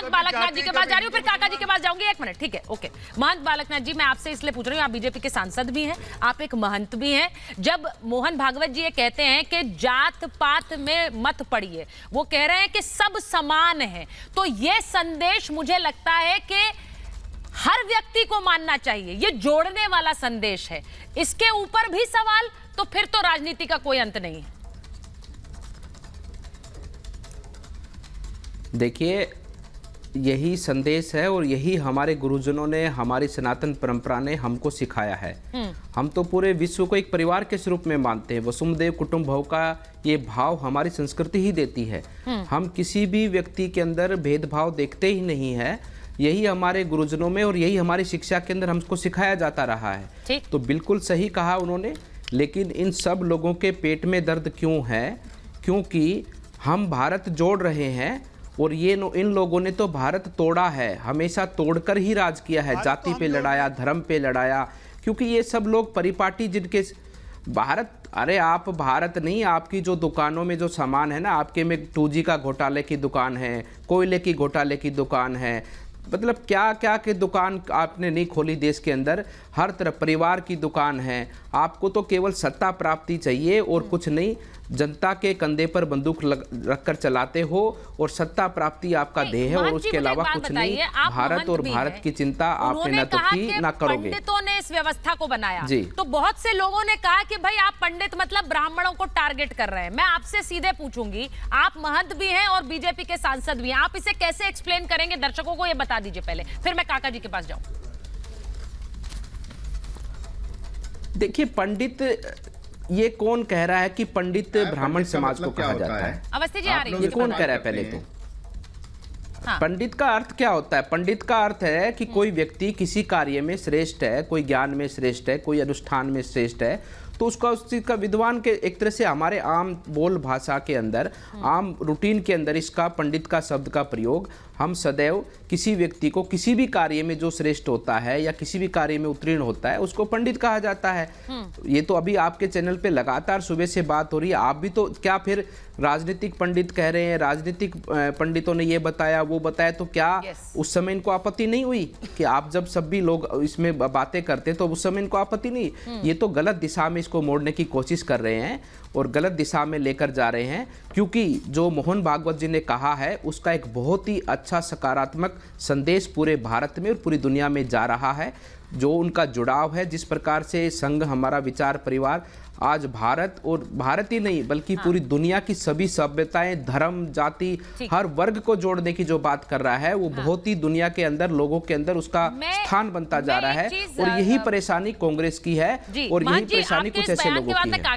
महंत बालकनाथ जी के पास जा रही हूँ, फिर काका जी के पास जाऊंगी। एक मिनट, ठीक है, ओके। महंत बालकनाथ जी, मैं आपसे इसलिए पूछ रही हूँ, आप बीजेपी के सांसद भी हैं, आप एक महंत भी हैं। जब मोहन भागवत जी ये कहते हैं कि जात पात में मत पड़िए, वो कह रहे हैं कि सब समान है, तो ये संदेश मुझे लगता है कि हर व्यक्ति को मानना चाहिए। ये जोड़ने वाला संदेश है। इसके ऊपर भी सवाल, तो फिर तो राजनीति का कोई अंत नहीं है। देखिए, यही संदेश है और यही हमारे गुरुजनों ने, हमारी सनातन परंपरा ने हमको सिखाया है। हम तो पूरे विश्व को एक परिवार के स्वरूप में मानते हैं। वसुधैव कुटुंबकम का ये भाव हमारी संस्कृति ही देती है। हम किसी भी व्यक्ति के अंदर भेदभाव देखते ही नहीं है। यही हमारे गुरुजनों में और यही हमारी शिक्षा के अंदर हमको सिखाया जाता रहा है। तो बिल्कुल सही कहा उन्होंने। लेकिन इन सब लोगों के पेट में दर्द क्यों है? क्योंकि हम भारत जोड़ रहे हैं और इन लोगों ने तो भारत तोड़ा है, हमेशा तोड़कर ही राज किया है। जाति पे लड़ाया, धर्म पे लड़ाया, क्योंकि ये सब लोग परिपाटी जिनके भारत, अरे आप भारत नहीं, आपकी जो दुकानों में जो सामान है ना, आपके में 2G का घोटाले की दुकान है, कोयले की घोटाले की दुकान है, मतलब क्या क्या की दुकान आपने नहीं खोली देश के अंदर। हर तरफ परिवार की दुकान है। आपको तो केवल सत्ता प्राप्ति चाहिए और कुछ नहीं। जनता के कंधे पर बंदूक रखकर चलाते हो और सत्ता प्राप्ति आपका ध्येय है और उसके अलावा कुछ नहीं। भारत और भारत की चिंता आपने न तो की ना करोगे। पंडितों ने इस व्यवस्था को बनाया जी। तो बहुत से लोगों ने कहा कि भाई आप पंडित मतलब ब्राह्मणों को टारगेट कर रहे हैं। मैं आपसे सीधे पूछूंगी, आप महंत भी हैं और बीजेपी के सांसद भी हैं, आप इसे कैसे एक्सप्लेन करेंगे? दर्शकों को ये बता दीजिए पहले, फिर मैं काका जी के पास जाऊं। देखिए, पंडित, ये कौन कह रहा है कि पंडित ब्राह्मण समाज को कहा जाता है? अवस्थी जी आ रही है, ये कौन कह रहा है? पहले तो पंडित का अर्थ क्या होता है? पंडित का अर्थ है कि कोई व्यक्ति किसी कार्य में श्रेष्ठ है, कोई ज्ञान में श्रेष्ठ है, कोई अनुष्ठान में श्रेष्ठ है, तो उसका उस चीज का विद्वान के एक तरह से हमारे आम बोल भाषा के अंदर, आम रूटीन के अंदर इसका पंडित का शब्द का प्रयोग हम सदैव किसी व्यक्ति को किसी भी कार्य में जो श्रेष्ठ होता है या किसी भी कार्य में उत्तीर्ण होता है उसको पंडित कहा जाता है। ये तो अभी आपके चैनल पे लगातार सुबह से बात हो रही है। आप भी तो क्या फिर राजनीतिक पंडित कह रहे हैं, राजनीतिक पंडितों ने ये बताया वो बताया, तो क्या उस समय इनको आपत्ति नहीं हुई कि आप जब सभी लोग इसमें बातें करते तो उस समय इनको आपत्ति नहीं? ये तो गलत दिशा में इसको मोड़ने की कोशिश कर रहे हैं और गलत दिशा में लेकर जा रहे हैं, क्योंकि जो मोहन भागवत जी ने कहा है उसका एक बहुत ही अच्छा सकारात्मक संदेश पूरे भारत में और पूरी दुनिया में जा रहा है। जो उनका जुड़ाव है, जिस प्रकार से संघ, हमारा विचार परिवार आज भारत और भारत ही नहीं बल्कि पूरी दुनिया की सभी सभ्यताएं, धर्म, जाति, हर वर्ग को जोड़ने की जो बात कर रहा है, वो बहुत ही दुनिया के अंदर, लोगों के अंदर उसका स्थान बनता जा रहा है। और यही परेशानी कांग्रेस की है और यही परेशानी कुछ ऐसे लोगों की है।